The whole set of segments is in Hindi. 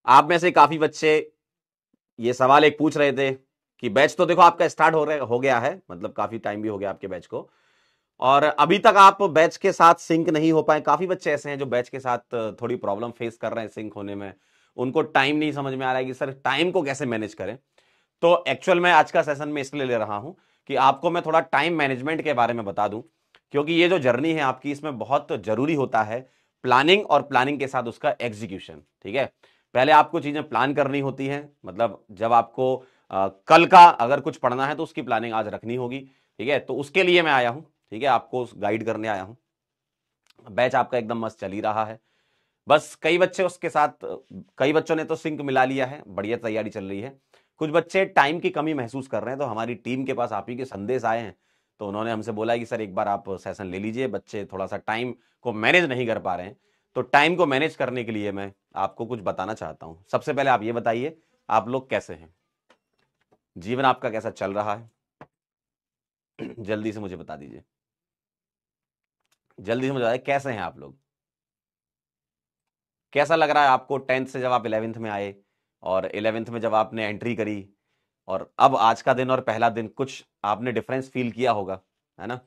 आप में से काफी बच्चे ये सवाल एक पूछ रहे थे कि बैच तो देखो आपका स्टार्ट हो गया है, मतलब काफी टाइम भी हो गया आपके बैच को, और अभी तक आप बैच के साथ सिंक नहीं हो पाए। काफी बच्चे ऐसे हैं जो बैच के साथ थोड़ी प्रॉब्लम फेस कर रहे हैं सिंक होने में, उनको टाइम नहीं समझ में आ रहा है कि सर टाइम को कैसे मैनेज करें। तो एक्चुअल में आज का सेशन में इसलिए ले रहा हूं कि आपको मैं थोड़ा टाइम मैनेजमेंट के बारे में बता दूं, क्योंकि ये जो जर्नी है आपकी, इसमें बहुत जरूरी होता है प्लानिंग, और प्लानिंग के साथ उसका एग्जीक्यूशन। ठीक है, पहले आपको चीजें प्लान करनी होती हैं, मतलब जब आपको कल का अगर कुछ पढ़ना है तो उसकी प्लानिंग आज रखनी होगी। ठीक है, तो उसके लिए मैं आया हूं, ठीक है, आपको गाइड करने आया हूं। बैच आपका एकदम मस्त चल ही रहा है, बस कई बच्चे उसके साथ, कई बच्चों ने तो सिंक मिला लिया है, बढ़िया तैयारी चल रही है। कुछ बच्चे टाइम की कमी महसूस कर रहे हैं, तो हमारी टीम के पास आप ही के संदेश आए हैं, तो उन्होंने हमसे बोला है कि सर एक बार आप सेशन ले लीजिए, बच्चे थोड़ा सा टाइम को मैनेज नहीं कर पा रहे हैं। तो टाइम को मैनेज करने के लिए मैं आपको कुछ बताना चाहता हूं। सबसे पहले आप ये बताइए, आप लोग कैसे हैं, जीवन आपका कैसा चल रहा है? जल्दी से मुझे बता दीजिए, जल्दी से मुझे बताइए कैसे हैं आप लोग। कैसा लग रहा है आपको 10th से जब आप 11th में आए, और 11th में जब आपने एंट्री करी, और अब आज का दिन और पहला दिन, कुछ आपने डिफरेंस फील किया होगा, है ना?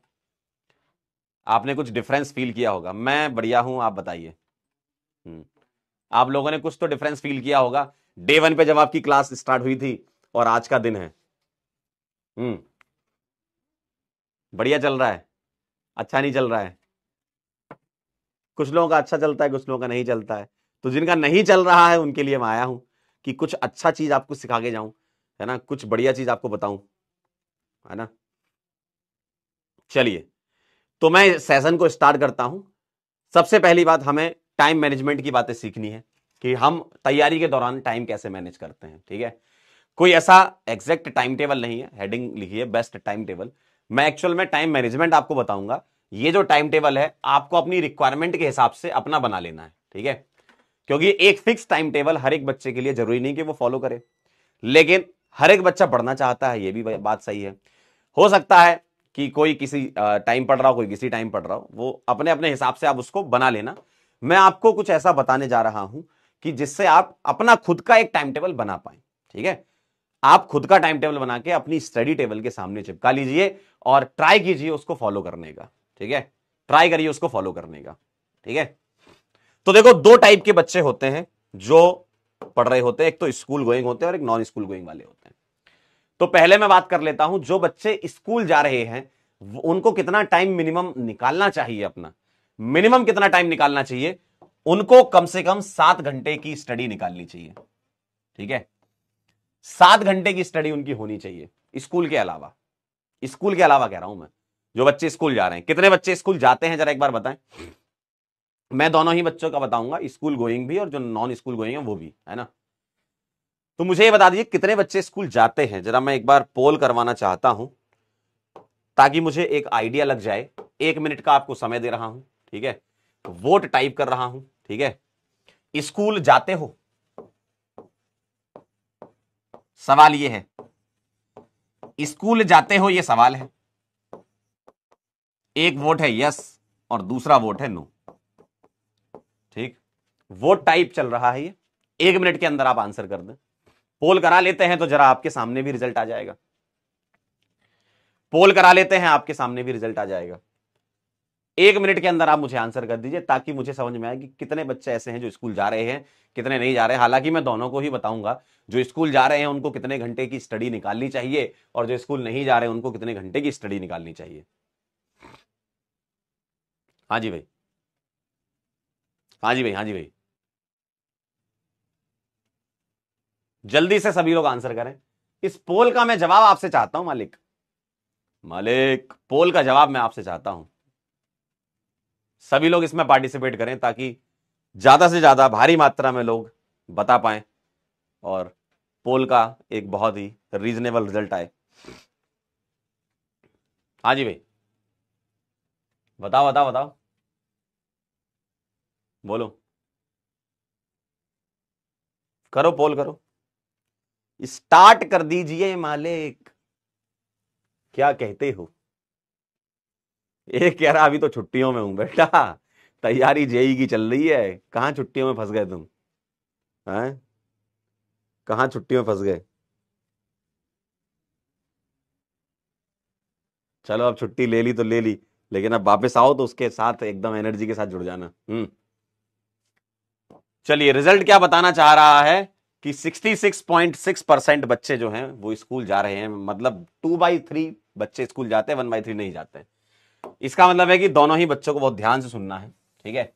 आपने कुछ डिफरेंस फील किया होगा। मैं बढ़िया हूं, आप बताइए। हम्म, आप लोगों ने कुछ तो डिफरेंस फील किया होगा डे 1 पे जब आपकी क्लास स्टार्ट हुई थी, और आज का दिन है। हम्म, बढ़िया चल रहा है? अच्छा नहीं चल रहा है? कुछ लोगों का अच्छा चलता है, कुछ लोगों का नहीं चलता है। तो जिनका नहीं चल रहा है उनके लिए मैं आया हूं कि कुछ अच्छा चीज आपको सिखा के जाऊं, है ना, कुछ बढ़िया चीज आपको बताऊं, है ना। चलिए, तो मैं सेशन को स्टार्ट करता हूं। सबसे पहली बात, हमें टाइम मैनेजमेंट की बातें सीखनी है कि हम तैयारी के दौरान टाइम कैसे मैनेज करते हैं। ठीक है, कोई ऐसा एग्जैक्ट टाइम टेबल नहीं है, हेडिंग लिखिए बेस्ट टाइम टेबल। मैं एक्चुअल में टाइम मैनेजमेंट आपको बताऊंगा। ये जो टाइम टेबल है आपको अपनी रिक्वायरमेंट के हिसाब से अपना बना लेना है। ठीक है, क्योंकि एक फिक्स टाइम टेबल हर एक बच्चे के लिए जरूरी नहीं कि वो फॉलो करे, लेकिन हर एक बच्चा पढ़ना चाहता है, ये भी बात सही है। हो सकता है कि कोई किसी टाइम पढ़ रहा हो, कोई किसी टाइम पढ़ रहा हो, वो अपने अपने हिसाब से आप उसको बना लेना। मैं आपको कुछ ऐसा बताने जा रहा हूं कि जिससे आप अपना खुद का एक टाइम टेबल बना पाए। ठीक है, आप खुद का टाइम टेबल बना के अपनी स्टडी टेबल के सामने चिपका लीजिए, और ट्राई कीजिए उसको फॉलो करने का। ठीक है, ट्राई करिए उसको फॉलो करने का। ठीक है, तो देखो दो टाइप के बच्चे होते हैं जो पढ़ रहे होते हैं, एक तो स्कूल गोइंग होते हैं और एक नॉन स्कूल गोइंग वाले होते हैं। तो पहले मैं बात कर लेता हूं, जो बच्चे स्कूल जा रहे हैं उनको कितना टाइम मिनिमम निकालना चाहिए, अपना मिनिमम कितना टाइम निकालना चाहिए। उनको कम से कम 7 घंटे की स्टडी निकालनी चाहिए। ठीक है, 7 घंटे की स्टडी उनकी होनी चाहिए स्कूल के अलावा। स्कूल के अलावा कह रहा हूं मैं, जो बच्चे स्कूल जा रहे हैं। कितने बच्चे स्कूल जाते हैं जरा एक बार बताएं। मैं दोनों ही बच्चों का बताऊंगा, स्कूल गोइंग भी और जो नॉन स्कूल गोइंग है वो भी, है ना। तो मुझे ये बता दीजिए कितने बच्चे स्कूल जाते हैं, जरा मैं एक बार पोल करवाना चाहता हूं, ताकि मुझे एक आइडिया लग जाए। 1 मिनट का आपको समय दे रहा हूं। ठीक है, वोट टाइप कर रहा हूं। ठीक है, स्कूल जाते हो? सवाल ये है, स्कूल जाते हो, ये सवाल है। एक वोट है यस, और दूसरा वोट है नो। ठीक, वोट टाइप चल रहा है ये। 1 मिनट के अंदर आप आंसर कर दें। पोल करा लेते हैं तो जरा आपके सामने भी रिजल्ट आ जाएगा। पोल करा लेते हैं, आपके सामने भी रिजल्ट आ जाएगा। 1 मिनट के अंदर आप मुझे आंसर कर दीजिए, ताकि मुझे समझ में आए कि कितने बच्चे ऐसे हैं जो स्कूल जा रहे हैं, कितने नहीं जा रहे हैं। हालांकि मैं दोनों को ही बताऊंगा, जो स्कूल जा रहे हैं उनको कितने घंटे की स्टडी निकालनी चाहिए, और जो स्कूल नहीं जा रहे हैं उनको कितने घंटे की स्टडी निकालनी चाहिए। हाँ जी भाई, हाँ जी भाई, हाँ जी भाई, जल्दी से सभी लोग आंसर करें। इस पोल का मैं जवाब आपसे चाहता हूं मालिक। मालिक, पोल का जवाब मैं आपसे चाहता हूं। सभी लोग इसमें पार्टिसिपेट करें, ताकि ज्यादा से ज्यादा भारी मात्रा में लोग बता पाए, और पोल का एक बहुत ही रीजनेबल रिजल्ट आए। हाँ जी भाई, बताओ बताओ बताओ, बोलो, करो पोल करो, स्टार्ट कर दीजिए मालिक। क्या कहते हो? एक कह रहा अभी तो छुट्टियों में हूं बेटा, तैयारी जेई की चल रही है, कहां छुट्टियों में फंस गए तुम? हैं? कहां छुट्टी में फंस गए? चलो अब छुट्टी ले ली तो ले ली, लेकिन अब वापस आओ तो उसके साथ एकदम एनर्जी के साथ जुड़ जाना। चलिए रिजल्ट क्या बताना चाह रहा है कि 66.6% बच्चे जो हैं वो स्कूल जा रहे हैं, मतलब 2/3 बच्चे स्कूल जाते हैं, 1/3 नहीं जाते हैं। इसका मतलब है कि दोनों ही बच्चों को बहुत ध्यान से सुनना है, ठीक है।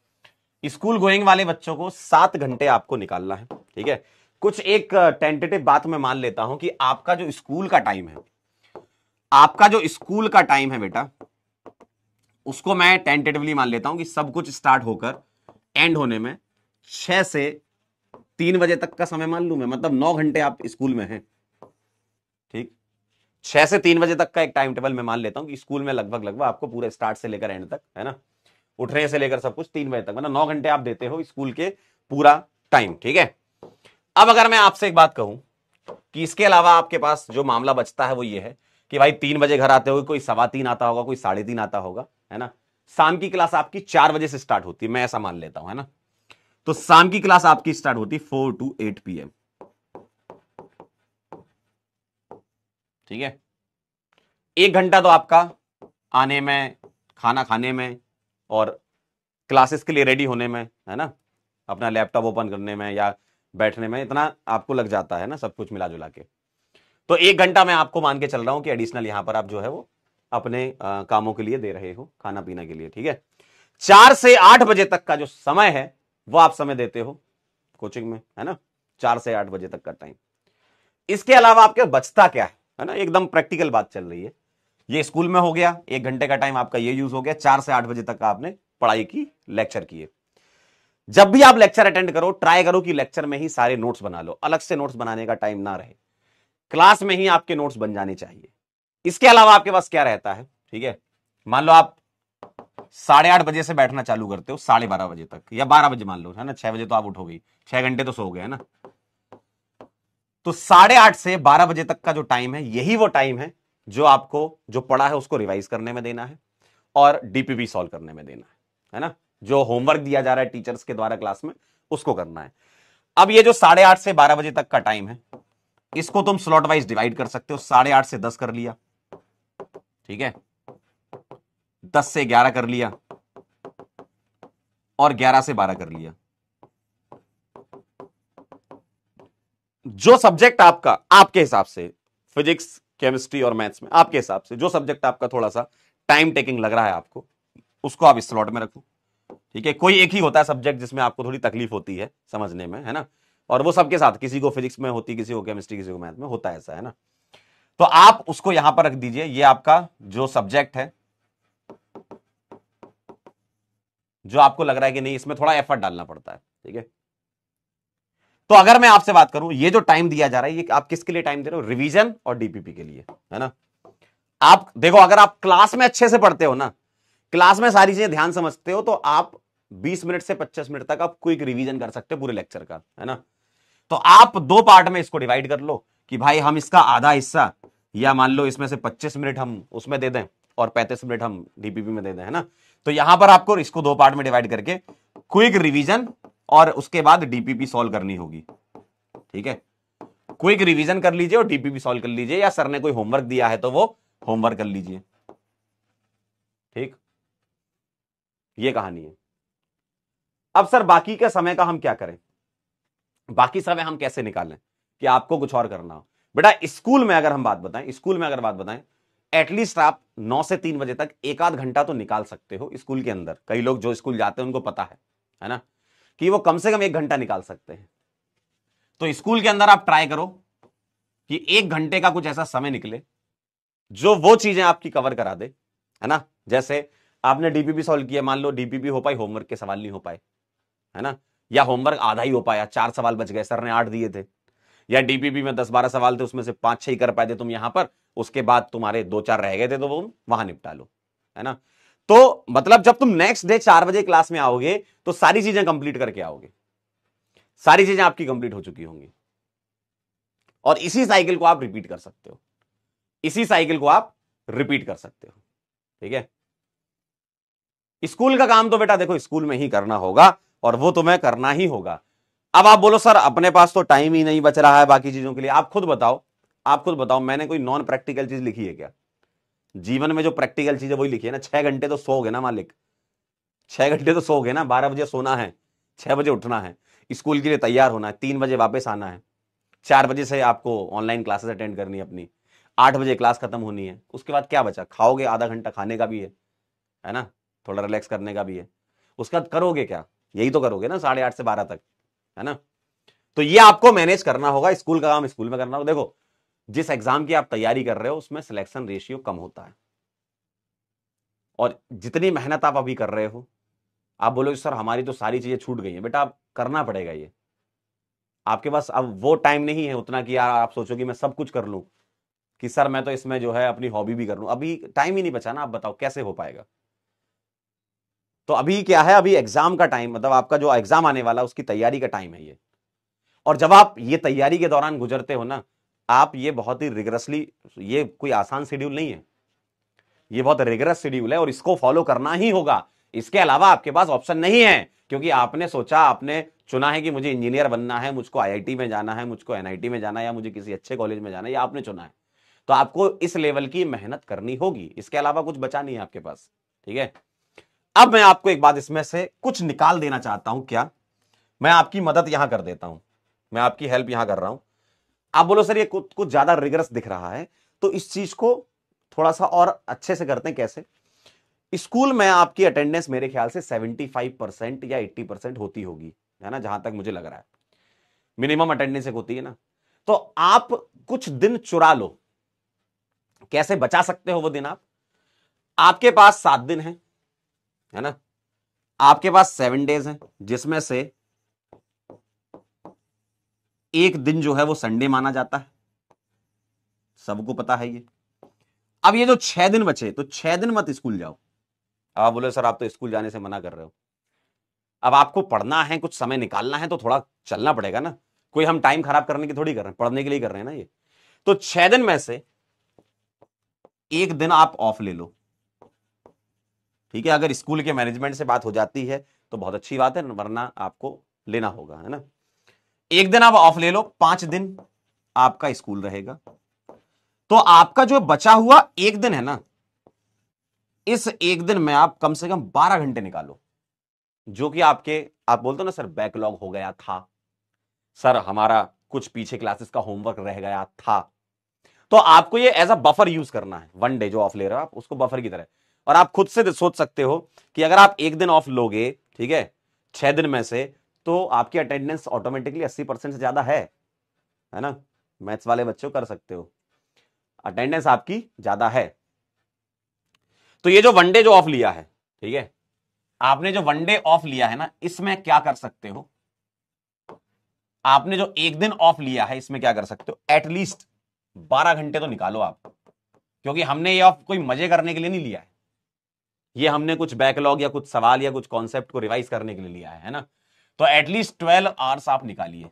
स्कूल गोइंग वाले बच्चों को 7 घंटे आपको निकालना है, ठीक है। कुछ एक टेंटेटिव बात मैं मान लेता हूं कि आपका जो स्कूल का टाइम है, आपका जो स्कूल का टाइम है बेटा, उसको मैं टेंटेटिवली मान लेता हूं कि सब कुछ स्टार्ट होकर एंड होने में 6 से 3 बजे तक का समय मान लूं मैं, मतलब 9 घंटे आप स्कूल में हैं, ठीक। 6 से 3 बजे तक का एक टाइम टेबल मैं मान लेता हूं कि स्कूल में लगभग लगभग आपको पूरे स्टार्ट से लेकर एंड तक, है ना, उठने से लेकर सब कुछ 3 बजे तक, मतलब 9 घंटे आप देते हो स्कूल के पूरा टाइम, ठीक है। अब अगर मैं आपसे एक बात कहूं कि इसके अलावा आपके पास जो मामला बचता है वो ये है कि भाई 3 बजे घर आते हो, कोई 3:15 आता होगा, कोई 3:30 आता होगा, है ना। शाम की क्लास आपकी 4 बजे से स्टार्ट होती है, मैं ऐसा मान लेता हूं, है ना। तो शाम की क्लास आपकी स्टार्ट होती 4 to 8 PM, ठीक है। 1 घंटा तो आपका आने में, खाना खाने में और क्लासेस के लिए रेडी होने में, है ना, अपना लैपटॉप ओपन करने में या बैठने में, इतना आपको लग जाता है ना, सब कुछ मिला जुला के। तो 1 घंटा मैं आपको मान के चल रहा हूं कि एडिशनल यहां पर आप जो है वो अपने कामों के लिए दे रहे हो, खाना पीना के लिए, ठीक है। 4 से 8 बजे तक का जो समय है वो आप समय देते हो कोचिंग में, है ना, 4 से 8 बजे तक का टाइम। इसके अलावा आपके बचता क्या है ना, एकदम प्रैक्टिकल बात चल रही है। ये स्कूल में हो गया, 1 घंटे का टाइम आपका ये यूज हो गया, 4 से 8 बजे तक का आपने पढ़ाई की, लेक्चर किए। जब भी आप लेक्चर अटेंड करो, ट्राई करो कि लेक्चर में ही सारे नोट्स बना लो, अलग से नोट्स बनाने का टाइम ना रहे, क्लास में ही आपके नोट्स बन जाने चाहिए। इसके अलावा आपके पास क्या रहता है, ठीक है, मान लो आप 8:30 बजे से बैठना चालू करते हो 12:30 बजे तक, या 12 बजे मान लो, है ना, 6 बजे तो आप उठो गई, 6 घंटे तो सो गए, है ना। तो 8:30 से 12 बजे तक का जो टाइम है, यही वो टाइम है जो आपको जो पढ़ा है उसको रिवाइज करने में देना है और डीपीपी सॉल्व करने में देना है ना, जो होमवर्क दिया जा रहा है टीचर्स के द्वारा क्लास में उसको करना है। अब ये जो 8:30 से 12 बजे तक का टाइम है, इसको तुम स्लॉट वाइज डिवाइड कर सकते हो। 8:30 से 10 कर लिया, ठीक है, 10 से 11 कर लिया और 11 से 12 कर लिया। जो सब्जेक्ट आपका, आपके हिसाब से, फिजिक्स केमिस्ट्री और मैथ्स में आपके हिसाब से जो सब्जेक्ट आपका थोड़ा सा टाइम टेकिंग लग रहा है आपको, उसको आप इस स्लॉट में रखो, ठीक है। कोई एक ही होता है सब्जेक्ट जिसमें आपको थोड़ी तकलीफ होती है समझने में, है ना, और वो सबके साथ, किसी को फिजिक्स में होती, किसी को केमिस्ट्री, किसी को मैथ में होता है, ऐसा है ना। तो आप उसको यहां पर रख दीजिए, ये आपका जो सब्जेक्ट है, जो आपको लग रहा है कि नहीं इसमें थोड़ा एफर्ट डालना पड़ता है, ठीक है। तो अगर मैं आपसे बात करूं, ये जो टाइम दिया जा रहा है, ये आप किसके लिए टाइम दे रहे हो? रिवीजन और डीपीपी के लिए, है ना। आप देखो, अगर आप क्लास में अच्छे से पढ़ते हो ना, क्लास में सारी चीजें ध्यान समझते हो, तो आप 20 मिनट से 25 मिनट तक आप क्विक रिवीजन कर सकते हो पूरे लेक्चर का, है ना। तो आप 2 पार्ट में इसको डिवाइड कर लो कि भाई हम इसका आधा हिस्सा, या मान लो इसमें से 25 मिनट हम उसमें दे दें और 35 मिनट हम डीपीपी में दे दें, है ना। तो यहां पर आपको इसको 2 पार्ट में डिवाइड करके क्विक रिवीजन और उसके बाद डीपीपी सॉल्व करनी होगी, ठीक है। क्विक रिवीजन कर लीजिए और डीपीपी सॉल्व कर लीजिए, या सर ने कोई होमवर्क दिया है तो वो होमवर्क कर लीजिए, ठीक। ये कहानी है। अब सर बाकी के समय का हम क्या करें, बाकी समय हम कैसे निकालें कि आपको कुछ और करना हो? बेटा स्कूल में अगर हम बात बताएं, स्कूल में अगर बात बताएं, एटलीस्ट आप 9 से 3 बजे तक 1 आध घंटा तो निकाल सकते हो स्कूल के अंदर। कई लोग जो स्कूल जाते हैं उनको पता है ना, कि वो कम से कम 1 घंटा निकाल सकते हैं। तो स्कूल के अंदर आप ट्राई करो कि 1 घंटे का कुछ ऐसा समय निकले जो वो चीजें आपकी कवर करा दे, है ना। जैसे आपने डीपीपी सॉल्व किया, मान लो डीपीपी हो पाई, होमवर्क के सवाल नहीं हो पाए, है ना, या होमवर्क आधा ही हो पाया, 4 सवाल बच गए, सर ने 8 दिए थे, या डीपीपी में 10-12 सवाल थे, उसमें से 5-6 ही कर पाए थे तुम यहां पर, उसके बाद तुम्हारे 2-4 रह गए थे, तो वो वहां निपटा लो, है ना। तो मतलब जब तुम नेक्स्ट डे 4 बजे क्लास में आओगे तो सारी चीजें कंप्लीट करके आओगे, सारी चीजें आपकी कंप्लीट हो चुकी होंगी, और इसी साइकिल को आप रिपीट कर सकते हो, इसी साइकिल को आप रिपीट कर सकते हो, ठीक है। स्कूल का काम तो बेटा देखो स्कूल में ही करना होगा, और वो तुम्हें करना ही होगा। अब आप बोलो सर अपने पास तो टाइम ही नहीं बच रहा है बाकी चीजों के लिए। आप खुद बताओ, आप खुद बताओ, मैंने कोई नॉन प्रैक्टिकल चीज लिखी है क्या? जीवन में जो प्रैक्टिकल चीज है वही लिखी है ना। 6 घंटे तो सोओगे ना मालिक, 6 घंटे तो सोओगे ना। 12 बजे सोना है, 6 बजे उठना है, स्कूल के लिए तैयार होना है, 3 बजे वापस आना है, 4 बजे से आपको ऑनलाइन क्लासेस अटेंड करनी है अपनी, 8 बजे क्लास खत्म होनी है। उसके बाद क्या बचा? खाओगे, आधा घंटा खाने का भी है ना, थोड़ा रिलैक्स करने का भी है। उसका करोगे क्या? यही तो करोगे ना 8:30 से 12 तक, है ना। तो ये आपको मैनेज करना होगा। स्कूल का काम स्कूल में करना होगा। देखो जिस एग्जाम की आप तैयारी कर रहे हो उसमें सिलेक्शन रेशियो कम होता है, और जितनी मेहनत आप अभी कर रहे हो, आप बोलोगे सर हमारी तो सारी चीजें छूट गई हैं। बेटा आप करना पड़ेगा ये। आपके पास अब वो टाइम नहीं है उतना कि यार आप सोचो कि मैं सब कुछ कर लूं, कि सर मैं तो इसमें जो है अपनी हॉबी भी कर लूं। अभी टाइम ही नहीं बचा ना। आप बताओ कैसे हो पाएगा? तो अभी क्या है, अभी एग्जाम का टाइम, मतलब आपका जो एग्जाम आने वाला उसकी तैयारी का टाइम है ये। और जब आप ये तैयारी के दौरान गुजरते हो ना, आप ये बहुत ही रिगरसली, ये कोई आसान शेड्यूल नहीं है, ये बहुत रिगरस शेड्यूल है और इसको फॉलो करना ही होगा। इसके अलावा आपके पास ऑप्शन नहीं है, क्योंकि आपने सोचा, आपने चुना है कि मुझे इंजीनियर बनना है, मुझको आईआईटी में जाना है, मुझको एनआईटी में जाना है, या मुझे किसी अच्छे कॉलेज में जाना है, या आपने चुना है। तो आपको इस लेवल की मेहनत करनी होगी, इसके अलावा कुछ बचा नहीं है आपके पास। ठीक है। अब मैं आपको एक बात इसमें से कुछ निकाल देना चाहता हूं। क्या? मैं आपकी मदद यहां कर देता हूं, मैं आपकी हेल्प यहां कर रहा हूं। आप बोलो सर ये कुछ ज्यादा रिगरस दिख रहा है, तो इस चीज को थोड़ा सा और अच्छे से करते हैं। कैसे? स्कूल में आपकी अटेंडेंस मेरे ख्याल से 75% या 80% होती होगी, है ना, जहां तक मुझे लग रहा है। मिनिमम अटेंडेंस एक होती है ना। तो आप कुछ दिन चुरा लो। कैसे बचा सकते हो वो दिन? आप, आपके पास 7 दिन है ना, आपके पास 7 डेज हैं, जिसमें से एक दिन जो है वो संडे माना जाता है, सबको पता है ये। अब ये जो 6 दिन बचे, तो 6 दिन मत स्कूल जाओ। आप बोले सर आप तो स्कूल जाने से मना कर रहे हो। अब आपको पढ़ना है, कुछ समय निकालना है, तो थोड़ा चलना पड़ेगा ना। कोई हम टाइम खराब करने की थोड़ी कर रहे हैं, पढ़ने के लिए कर रहे हैं ना ये। तो 6 दिन में से एक दिन आप ऑफ ले लो। ठीक है, अगर स्कूल के मैनेजमेंट से बात हो जाती है तो बहुत अच्छी बात है, वरना आपको लेना होगा, है ना। एक दिन आप ऑफ ले लो, 5 दिन आपका स्कूल रहेगा। तो आपका जो बचा हुआ एक दिन है ना, इस एक दिन में आप कम से कम 12 घंटे निकालो, जो कि आपके, आप बोलते हो ना सर बैकलॉग हो गया था, सर हमारा कुछ पीछे क्लासेस का होमवर्क रह गया था, तो आपको ये एज अ बफर यूज करना है। 1 डे जो ऑफ ले रहे हो आप, उसको बफर की तरह। और आप खुद से सोच सकते हो कि अगर आप एक दिन ऑफ लोगे, ठीक है, 6 दिन में से, तो आपकी अटेंडेंस ऑटोमेटिकली 80% से ज्यादा है ना। मैथ्स वाले बच्चों कर सकते हो, अटेंडेंस आपकी ज्यादा है। तो ये जो 1 डे जो ऑफ लिया है, ठीक है, आपने जो 1 डे ऑफ लिया है ना, इसमें क्या कर सकते हो? आपने जो एक दिन ऑफ लिया है, इसमें क्या कर सकते हो? एटलीस्ट 12 घंटे तो निकालो आप, क्योंकि हमने ये ऑफ कोई मजे करने के लिए नहीं लिया है, ये हमने कुछ बैकलॉग या कुछ सवाल या कुछ कॉन्सेप्ट को रिवाइज करने के लिए लिया है ना। तो एटलीस्ट 12 आवर्स आप निकालिए,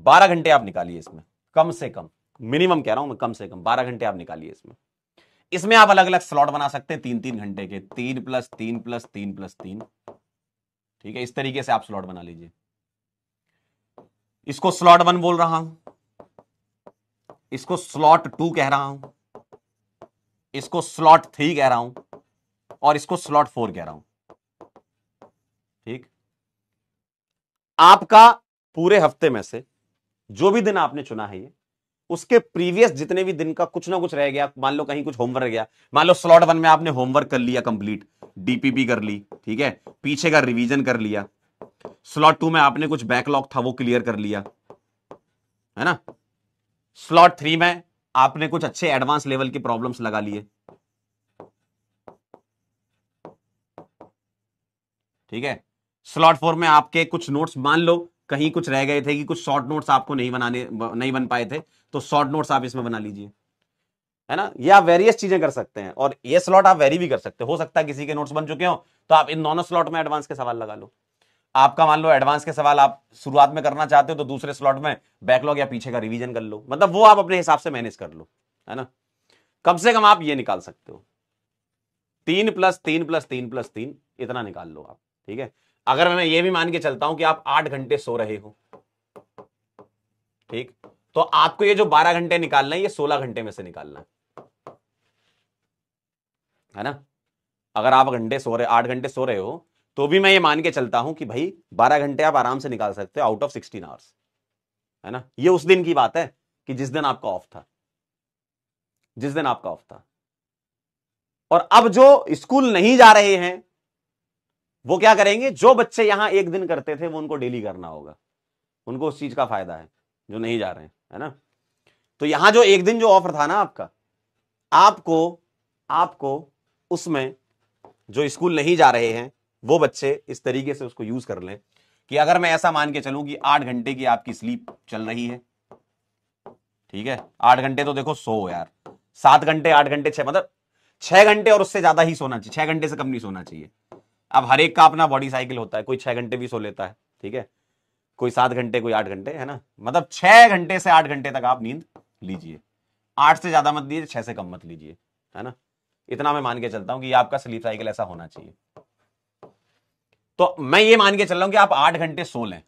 12 घंटे आप निकालिए इसमें, कम से कम। मिनिमम कह रहा हूं मैं, कम से कम 12 घंटे आप निकालिए इसमें। इसमें आप अलग अलग स्लॉट बना सकते हैं, 3-3 घंटे के, 3+3+3+3। ठीक है, इस तरीके से आप स्लॉट बना लीजिए। इसको स्लॉट 1 बोल रहा हूं, इसको स्लॉट 2 कह रहा हूं, इसको स्लॉट 3 कह रहा हूं, और इसको स्लॉट 4 कह रहा हूं। ठीक, आपका पूरे हफ्ते में से जो भी दिन आपने चुना है ये, उसके प्रीवियस जितने भी दिन का कुछ ना कुछ रह गया, मान लो कहीं कुछ होमवर्क रह गया, मान लो स्लॉट 1 में आपने होमवर्क कर लिया कंप्लीट, डीपीपी कर ली, ठीक है, पीछे का रिवीजन कर लिया। स्लॉट 2 में आपने कुछ बैकलॉग था वो क्लियर कर लिया, है ना। स्लॉट 3 में आपने कुछ अच्छे एडवांस लेवल के प्रॉब्लम्स लगा लिए। ठीक है, स्लॉट 4 में आपके कुछ नोट्स, मान लो कहीं कुछ रह गए थे कि कुछ शॉर्ट नोट्स आपको नहीं बन पाए थे, तो शॉर्ट नोट्स आप इसमें बना लीजिए, है ना। ये आप वेरियस चीजें कर सकते हैं, और ये स्लॉट आप वेरी भी कर सकते हो सकता है किसी के नोट्स बन चुके हो, तो आप इन दोनों स्लॉट में एडवांस के सवाल लगा लो। आपका मान लो एडवांस के सवाल आप शुरुआत में करना चाहते हो, तो दूसरे स्लॉट में बैकलॉग या पीछे का रिवीजन कर लो, मतलब वो आप अपने हिसाब से मैनेज कर लो, है ना। कम से कम आप ये निकाल सकते हो, 3+3+3+3 इतना निकाल लो आप। ठीक है, अगर मैं ये भी मान के चलता हूं कि आप 8 घंटे सो रहे हो, ठीक, तो आपको ये जो 12 घंटे निकालना है ये 16 घंटे में से निकालना है ना। अगर आप 8 घंटे सो रहे हो तो भी मैं ये मान के चलता हूं कि भाई 12 घंटे आप आराम से निकाल सकते हो आउट ऑफ 16 आवर्स, है ना। ये उस दिन की बात है कि जिस दिन आपका ऑफ था, जिस दिन आपका ऑफ था। और अब जो स्कूल नहीं जा रहे हैं वो क्या करेंगे, जो बच्चे यहां एक दिन करते थे वो उनको डेली करना होगा, उनको उस चीज का फायदा है, जो नहीं जा रहे हैं, है ना। तो यहां जो एक दिन जो ऑफर था ना आपका, आपको उसमें जो स्कूल नहीं जा रहे हैं वो बच्चे इस तरीके से उसको यूज कर लें कि अगर मैं ऐसा मान के चलूं कि 8 घंटे की आपकी स्लीप चल रही है, ठीक है, 8 घंटे तो देखो सो यार, 7 घंटे 8 घंटे 6, मतलब 6 घंटे और उससे ज्यादा ही सोना चाहिए, 6 घंटे से कम नहीं सोना चाहिए। अब हर एक का अपना बॉडी साइकिल होता है, कोई 6 घंटे भी सो लेता है, ठीक है, कोई 7 घंटे, कोई 8 घंटे, है ना। मतलब 6 घंटे से 8 घंटे तक आप नींद लीजिए, 8 से ज्यादा मत लीजिए, 6 से कम मत लीजिए, है ना। इतना मैं मान के चलता हूं कि आपका स्लीप साइकिल ऐसा होना चाहिए। तो मैं ये मान के चल रहा हूं कि आप 8 घंटे सो लें,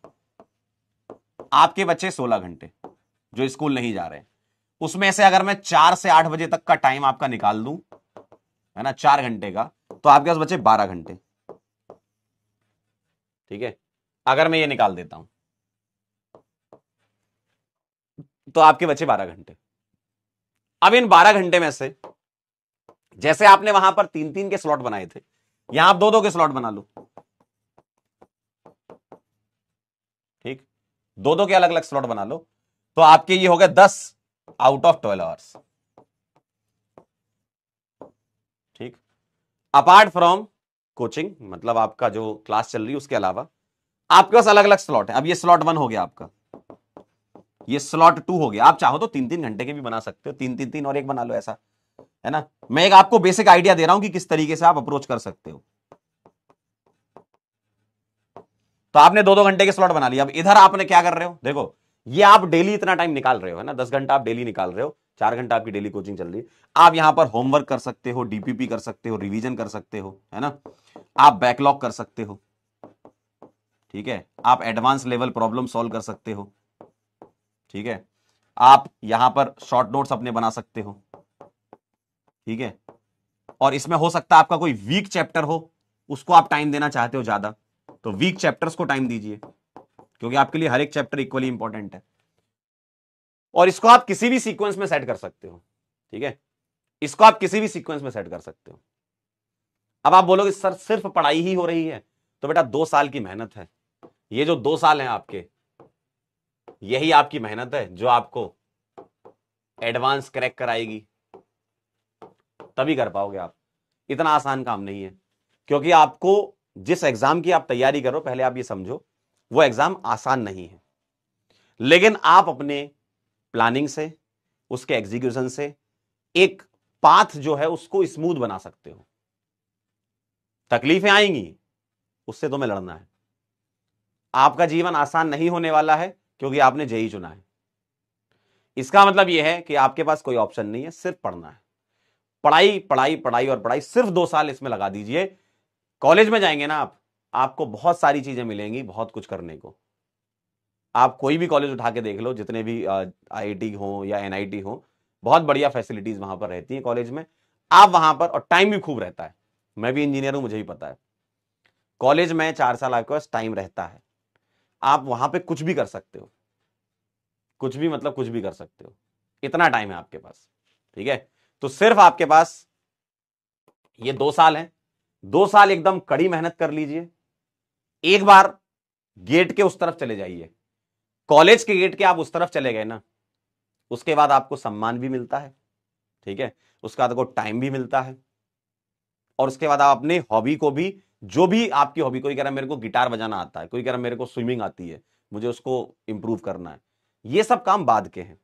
आपके बच्चे 16 घंटे जो स्कूल नहीं जा रहे, उसमें से अगर मैं 4 से 8 बजे तक का टाइम आपका निकाल दूं, है ना, 4 घंटे का, तो आपके पास बचे 12 घंटे, ठीक है। अगर मैं ये निकाल देता हूं तो आपके बचे 12 घंटे। अब इन 12 घंटे में से जैसे आपने वहां पर 3-3 के स्लॉट बनाए थे, यहां आप 2-2 के स्लॉट बना लो, ठीक, 2-2 के अलग अलग स्लॉट बना लो, तो आपके ये हो गए 10 आउट ऑफ 12 आवर्स, ठीक। अपार्ट फ्रॉम कोचिंग, मतलब आपका जो क्लास चल रही है उसके अलावा आपके पास अलग अलग स्लॉट है। अब ये स्लॉट 1 हो गया आपका, ये स्लॉट 2 हो गया। आप चाहो तो 3-3 घंटे के भी बना सकते हो, 3-3-3 और 1 बना लो, ऐसा, है ना। मैं एक आपको बेसिक आइडिया दे रहा हूं कि किस तरीके से आप अप्रोच कर सकते हो। तो आपने 2-2 घंटे के स्लॉट बना लिया। अब इधर आपने क्या कर रहे हो, देखो, ये आप डेली इतना टाइम निकाल रहे हो, है ना, 10 घंटा आप डेली निकाल रहे हो, 4 घंटा आपकी डेली कोचिंग चल रही है। आप यहां पर होमवर्क कर सकते हो, डीपीपी कर सकते हो, रिवीजन कर सकते हो, है ना, आप बैकलॉग कर सकते हो, ठीक है, आप एडवांस लेवल प्रॉब्लम सॉल्व कर सकते हो, ठीक है, आप यहां पर शॉर्ट नोट्स अपने बना सकते हो, ठीक है। और इसमें हो सकता है आपका कोई वीक चैप्टर हो, उसको आप टाइम देना चाहते हो ज्यादा, तो वीक चैप्टर्स को टाइम दीजिए, क्योंकि आपके लिए हर एक चैप्टर इक्वली इंपॉर्टेंट है। और इसको आप किसी भी सीक्वेंस में सेट कर सकते हो, ठीक है, इसको आप किसी भी सीक्वेंस में सेट कर सकते हो। अब आप बोलोगे सर सिर्फ पढ़ाई ही हो रही है, तो बेटा 2 साल की मेहनत है, ये जो 2 साल हैं आपके, यही आपकी मेहनत है जो आपको एडवांस क्रैक कराएगी, तभी कर पाओगे आप। इतना आसान काम नहीं है, क्योंकि आपको जिस एग्जाम की आप तैयारी करो, पहले आप ये समझो वो एग्जाम आसान नहीं है, लेकिन आप अपने प्लानिंग से, उसके एग्जीक्यूशन से एक पाथ जो है उसको स्मूथ बना सकते हो। तकलीफें आएंगी, उससे तुम्हें लड़ना है। आपका जीवन आसान नहीं होने वाला है, क्योंकि आपने जेई चुना है। इसका मतलब यह है कि आपके पास कोई ऑप्शन नहीं है, सिर्फ पढ़ना है। पढ़ाई पढ़ाई पढ़ाई और पढ़ाई, सिर्फ 2 साल इसमें लगा दीजिए। कॉलेज में जाएंगे ना आप, आपको बहुत सारी चीजें मिलेंगी, बहुत कुछ करने को। आप कोई भी कॉलेज उठा के देख लो, जितने भी आईआईटी हो या एनआईटी हो, बहुत बढ़िया फैसिलिटीज वहां पर रहती है कॉलेज में। आप वहां पर, और टाइम भी खूब रहता है, मैं भी इंजीनियर हूं, मुझे भी पता है, कॉलेज में 4 साल आपके पास टाइम रहता है, आप वहां पे कुछ भी कर सकते हो, कुछ भी मतलब कुछ भी कर सकते हो, इतना टाइम है आपके पास, ठीक है। तो सिर्फ आपके पास ये 2 साल है, 2 साल एकदम कड़ी मेहनत कर लीजिए। एक बार गेट के उस तरफ चले जाइए, कॉलेज के गेट के आप उस तरफ चले गए ना, उसके बाद आपको सम्मान भी मिलता है, ठीक है, उसके बाद आपको टाइम भी मिलता है, और उसके बाद आप अपने हॉबी को भी, जो भी आपकी हॉबी, कोई कह रहा है मेरे को गिटार बजाना आता है, कोई कह रहा है मेरे को स्विमिंग आती है, मुझे उसको इंप्रूव करना है, ये सब काम बाद के हैं।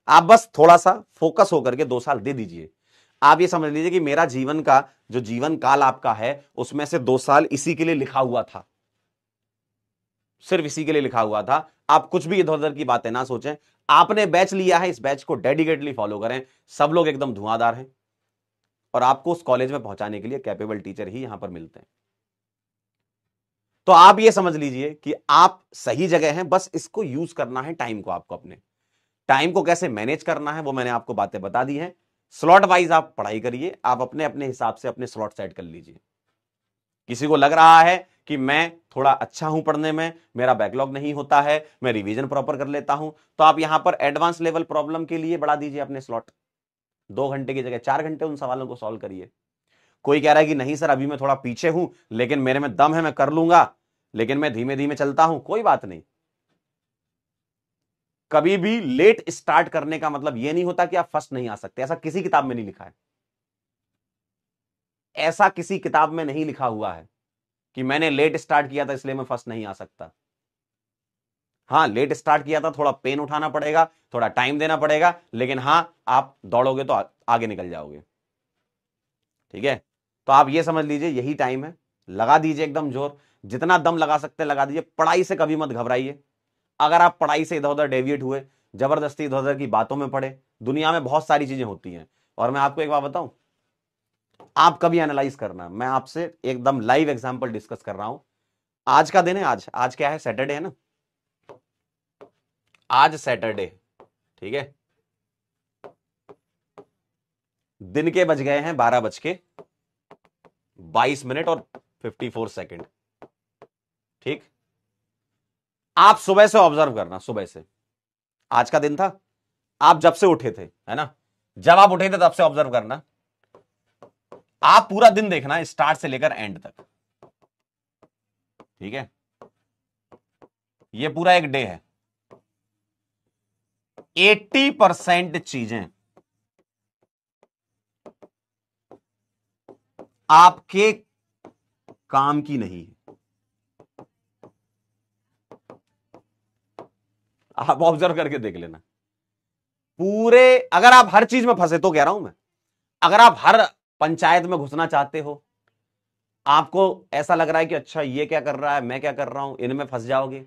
आप बस थोड़ा सा फोकस होकर के 2 साल दे दीजिए। आप ये समझ लीजिए कि मेरा जीवन का जो जीवन काल आपका है, उसमें से 2 साल इसी के लिए लिखा हुआ था, सिर्फ इसी के लिए लिखा हुआ था। आप कुछ भी इधर उधर की बातें ना सोचें। आपने बैच लिया है, इस बैच को डेडिकेटली फॉलो करें। सब लोग एकदम धुआंधार हैं, और आपको उस कॉलेज में पहुंचाने के लिए कैपेबल टीचर ही यहां पर मिलते हैं। तो आप ये समझ लीजिए कि आप सही जगह हैं, बस इसको यूज करना है टाइम को। आपको अपने टाइम को कैसे मैनेज करना है वो मैंने आपको बातें बता दी हैं। स्लॉट वाइज आप पढ़ाई करिए, आप अपने अपने हिसाब से अपने स्लॉट सेट कर लीजिए। किसी को लग रहा है कि मैं थोड़ा अच्छा हूं पढ़ने में, मेरा बैकलॉग नहीं होता है, मैं रिवीजन प्रॉपर कर लेता हूं, तो आप यहां पर एडवांस लेवल प्रॉब्लम के लिए बढ़ा दीजिए अपने स्लॉट। 2 घंटे की जगह 4 घंटे उन सवालों को सॉल्व करिए। कोई कह रहा है कि नहीं सर अभी मैं थोड़ा पीछे हूं, लेकिन मेरे में दम है, मैं कर लूंगा, लेकिन मैं धीमे धीमे चलता हूं, कोई बात नहीं। कभी भी लेट स्टार्ट करने का मतलब यह नहीं होता कि आप फर्स्ट नहीं आ सकते। ऐसा किसी किताब में नहीं लिखा है, ऐसा किसी किताब में नहीं लिखा हुआ है कि मैंने लेट स्टार्ट किया था इसलिए मैं फर्स्ट नहीं आ सकता। हां, लेट स्टार्ट किया था, थोड़ा पेन उठाना पड़ेगा, थोड़ा टाइम देना पड़ेगा, लेकिन हां आप दौड़ोगे तो आगे निकल जाओगे। ठीक है, तो आप ये समझ लीजिए यही टाइम है, लगा दीजिए एकदम जोर, जितना दम लगा सकते लगा दीजिए। पढ़ाई से कभी मत घबराइए। अगर आप पढ़ाई से इधर उधर डेविएट हुए, जबरदस्ती इधर उधर की बातों में पड़े, दुनिया में बहुत सारी चीजें होती हैं। और मैं आपको एक बात बताऊं, आप कभी एनालाइज करना, मैं आपसे एकदम लाइव एग्जांपल डिस्कस कर रहा हूं। आज का दिन है, आज आज क्या है, सैटरडे है ना, आज सैटरडे, ठीक है। दिन के बज गए हैं 12:22 और 54 सेकेंड। ठीक, आप सुबह से ऑब्जर्व करना, सुबह से, आज का दिन था, आप जब से उठे थे, है ना, जब आप उठे थे तब से ऑब्जर्व करना, आप पूरा दिन देखना स्टार्ट से लेकर एंड तक। ठीक है, ये पूरा एक डे है। 80% चीजें आपके काम की नहीं है। आप ऑब्जर्व करके देख लेना पूरे, अगर आप हर चीज में फंसे, तो कह रहा हूं मैं, अगर आप हर पंचायत में घुसना चाहते हो, आपको ऐसा लग रहा है कि अच्छा ये क्या कर रहा है, मैं क्या कर रहा हूं, इनमें फंस जाओगे।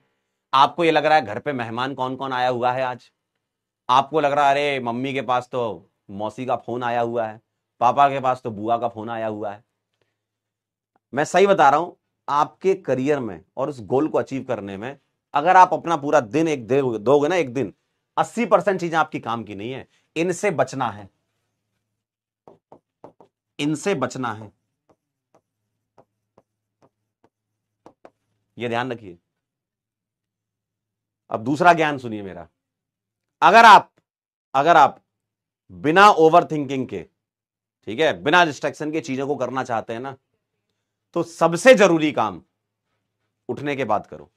आपको ये लग रहा है घर पे मेहमान कौन कौन आया हुआ है आज, आपको लग रहा है अरे मम्मी के पास तो मौसी का फोन आया हुआ है, पापा के पास तो बुआ का फोन आया हुआ है। मैं सही बता रहा हूं, आपके करियर में और उस गोल को अचीव करने में, अगर आप अपना पूरा दिन एक दोगे ना, एक दिन 80% चीजें आपकी काम की नहीं है। इनसे बचना है, इनसे बचना है, यह ध्यान रखिए। अब दूसरा ज्ञान सुनिए मेरा, अगर आप बिना ओवर थिंकिंग के, ठीक है, बिना डिस्ट्रैक्शन के चीजों को करना चाहते हैं ना, तो सबसे जरूरी काम उठने के बाद करो।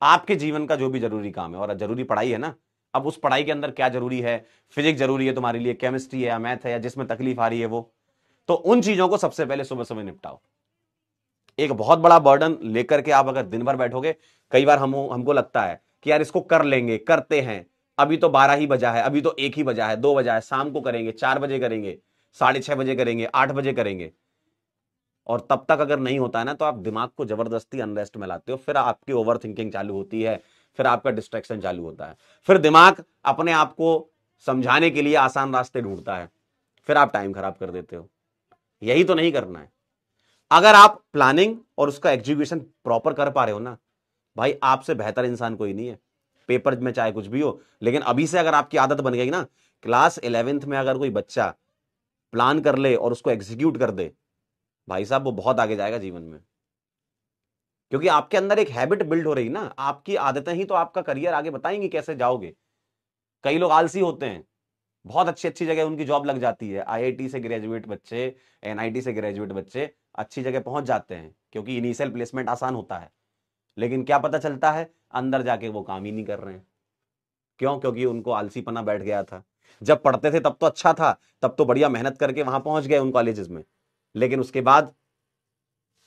आपके जीवन का जो भी जरूरी काम है, और जरूरी पढ़ाई है ना, अब उस पढ़ाई के अंदर क्या जरूरी है, फिजिक्स जरूरी है तुम्हारे लिए, केमिस्ट्री है या मैथ है या जिसमें तकलीफ आ रही है वो, तो उन चीजों को सबसे पहले सुबह सुबह निपटाओ। एक बहुत बड़ा बर्डन लेकर के आप अगर दिन भर बैठोगे, कई बार हमको लगता है कि यार इसको कर लेंगे, करते हैं, अभी तो 12 ही बजा है, अभी तो 1 ही बजा है, 2 बजा है, शाम को करेंगे, 4 बजे करेंगे, 6:30 बजे करेंगे, 8 बजे करेंगे, और तब तक अगर नहीं होता है ना, तो आप दिमाग को जबरदस्ती अनरेस्ट में लाते हो, फिर आपकी ओवर थिंकिंग चालू होती है, फिर आपका डिस्ट्रैक्शन चालू होता है, फिर दिमाग अपने आप को समझाने के लिए आसान रास्ते ढूंढता है, फिर आप टाइम खराब कर देते हो। यही तो नहीं करना है। अगर आप प्लानिंग और उसका एग्जीक्यूशन प्रॉपर कर पा रहे हो ना, भाई आपसे बेहतर इंसान कोई नहीं है, पेपर में चाहे कुछ भी हो। लेकिन अभी से अगर आपकी आदत बन गई ना, क्लास 11th में अगर कोई बच्चा प्लान कर ले और उसको एग्जीक्यूट कर दे, भाई साहब वो बहुत आगे जाएगा जीवन में, क्योंकि आपके अंदर एक हैबिट बिल्ड हो रही ना, आपकी आदतें ही तो आपका करियर आगे बताएंगी कैसे जाओगे। कई लोग आलसी होते हैं, बहुत अच्छी अच्छी जगह उनकी जॉब लग जाती है, आईआईटी से ग्रेजुएट बच्चे, एनआईटी से ग्रेजुएट बच्चे अच्छी जगह पहुंच जाते हैं, क्योंकि इनिशियल प्लेसमेंट आसान होता है, लेकिन क्या पता चलता है अंदर जाके वो काम ही नहीं कर रहे हैं। क्यों? क्योंकि उनको आलसीपना बैठ गया था। जब पढ़ते थे तब तो अच्छा था, तब तो बढ़िया मेहनत करके वहां पहुंच गए उन कॉलेजेस में, लेकिन उसके बाद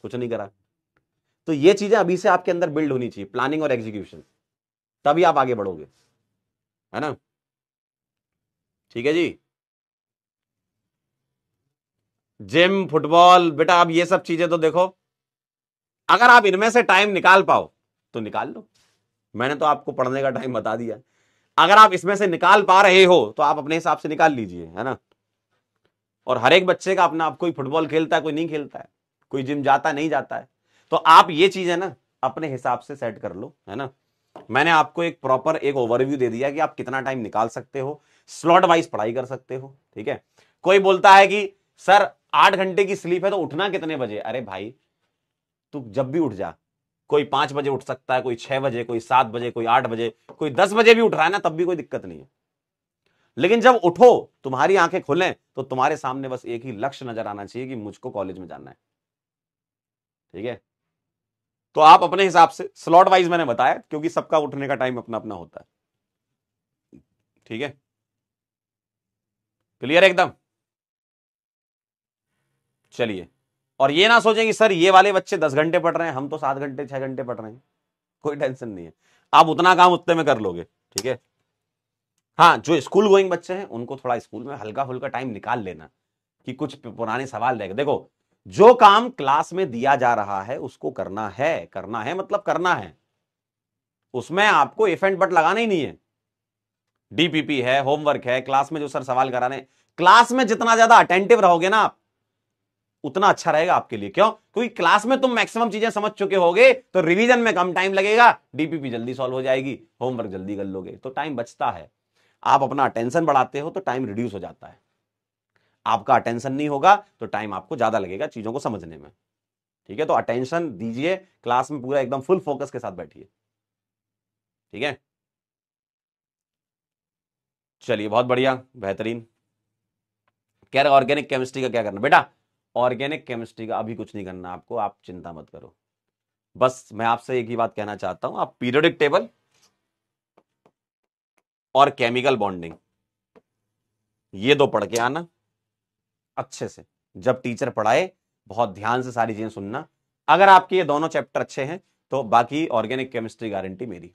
कुछ नहीं करा। तो ये चीजें अभी से आपके अंदर बिल्ड होनी चाहिए, प्लानिंग और एग्जीक्यूशन, तभी आप आगे बढ़ोगे, है ना। ठीक है जी। जिम, फुटबॉल, बेटा अब ये सब चीजें तो देखो, अगर आप इनमें से टाइम निकाल पाओ तो निकाल लो। मैंने तो आपको पढ़ने का टाइम बता दिया, अगर आप इसमें से निकाल पा रहे हो तो आप अपने हिसाब से निकाल लीजिए, है ना। और हर एक बच्चे का अपना, आप कोई फुटबॉल खेलता है, कोई नहीं खेलता है, कोई जिम जाता है, नहीं जाता है, तो आप ये चीज है ना अपने हिसाब से सेट कर लो, है ना। मैंने आपको एक प्रॉपर एक ओवरव्यू दे दिया कि आप कितना टाइम निकाल सकते हो, स्लॉट वाइज पढ़ाई कर सकते हो, ठीक है। कोई बोलता है कि सर 8 घंटे की स्लीप है तो उठना कितने बजे? अरे भाई तू जब भी उठ जा, कोई 5 बजे उठ सकता है, कोई 6 बजे, कोई 7 बजे, कोई 8 बजे, कोई 10 बजे भी उठ रहा है ना, तब भी कोई दिक्कत नहीं है। लेकिन जब उठो, तुम्हारी आंखें खुलें, तो तुम्हारे सामने बस एक ही लक्ष्य नजर आना चाहिए कि मुझको कॉलेज में जाना है, ठीक है। तो आप अपने हिसाब से स्लॉट वाइज मैंने बताया, क्योंकि सबका उठने का टाइम अपना अपना होता है, ठीक है। क्लियर एकदम? चलिए, और ये ना सोचें कि सर ये वाले बच्चे 10 घंटे पढ़ रहे हैं, हम तो 7 घंटे 6 घंटे पढ़ रहे हैं। कोई टेंशन नहीं है, आप उतना काम उतने में कर लोगे, ठीक है। हाँ, जो स्कूल गोइंग बच्चे हैं उनको थोड़ा स्कूल में हल्का फुल्का टाइम निकाल लेना कि कुछ पुराने सवाल रहेगा। देखो, जो काम क्लास में दिया जा रहा है उसको करना है, करना है मतलब करना है, उसमें आपको इफ एंड बट लगाना ही नहीं है। डीपीपी है, होमवर्क है, क्लास में जो सर सवाल करा रहे हैं, क्लास में जितना ज्यादा अटेंटिव रहोगे ना आप, उतना अच्छा रहेगा आपके लिए। क्यों? क्योंकि क्लास में तुम मैक्सिमम चीजें समझ चुके होगे, तो रिवीजन में कम टाइम लगेगा, डीपीपी जल्दी सॉल्व हो जाएगी, होमवर्क जल्दी कर लोगे, तो टाइम बचता है। आप अपना अटेंशन बढ़ाते हो तो टाइम रिड्यूस हो जाता है। आपका अटेंशन नहीं होगा तो टाइम आपको ज्यादा लगेगा चीजों को समझने में, ठीक है। तो अटेंशन दीजिए, क्लास में पूरा एकदम फुल फोकस के साथ बैठिए, ठीक है। चलिए, बहुत बढ़िया, बेहतरीन। कह रहे ऑर्गेनिक केमिस्ट्री का क्या करना? बेटा ऑर्गेनिक केमिस्ट्री का अभी कुछ नहीं करना आपको, आप चिंता मत करो। बस मैं आपसे एक ही बात कहना चाहता हूं, आप पीरियोडिक टेबल और केमिकल बॉन्डिंग ये दो पढ़ के आना अच्छे से। जब टीचर पढ़ाए बहुत ध्यान से सारी चीजें सुनना। अगर आपके ये दोनों चैप्टर अच्छे हैं तो बाकी ऑर्गेनिक केमिस्ट्री गारंटी मेरी।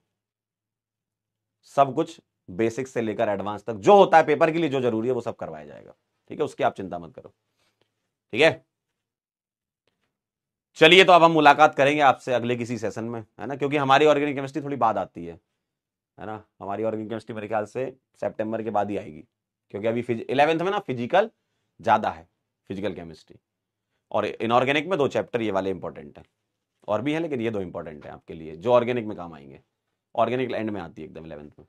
सब कुछ बेसिक से लेकर एडवांस तक जो होता है पेपर के लिए जो जरूरी है वो सब करवाया जाएगा, ठीक है। उसकी आप चिंता मत करो, ठीक है। चलिए, तो अब हम मुलाकात करेंगे आपसे अगले किसी सेशन में, है ना, क्योंकि हमारी ऑर्गेनिक केमिस्ट्री थोड़ी बाद आती है ना। हमारी ऑर्गेनिक केमिस्ट्री मेरे ख्याल से सितंबर के बाद ही आएगी, क्योंकि अभी 11th में ना फिजिकल ज्यादा है, फिजिकल केमिस्ट्री। और इनऑर्गेनिक में 2 चैप्टर ये वाले इंपॉर्टेंट है, और भी है लेकिन ये 2 इंपॉर्टेंट है आपके लिए जो ऑर्गेनिक में काम आएंगे। ऑर्गेनिक एंड में आती है एकदम 11th में,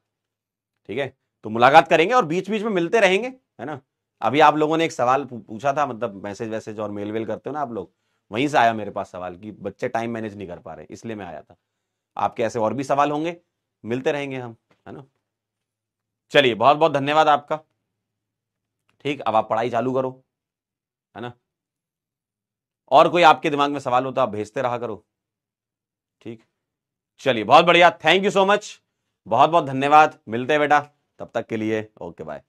ठीक है। तो मुलाकात करेंगे और बीच बीच में मिलते रहेंगे, है ना। अभी आप लोगों ने एक सवाल पूछा था, मतलब मैसेज वैसेज और मेल वेल करते हो ना आप लोग, वहीं से आया मेरे पास सवाल कि बच्चे टाइम मैनेज नहीं कर पा रहे, इसलिए मैं आया था। आपके ऐसे और भी सवाल होंगे, मिलते रहेंगे हम, है ना। चलिए, बहुत बहुत धन्यवाद आपका। ठीक, अब आप पढ़ाई चालू करो, है ना। और कोई आपके दिमाग में सवाल हो तो आप भेजते रहा करो, ठीक। चलिए, बहुत बढ़िया, थैंक यू सो मच, बहुत बहुत धन्यवाद। मिलते हैं बेटा, तब तक के लिए ओके बाय।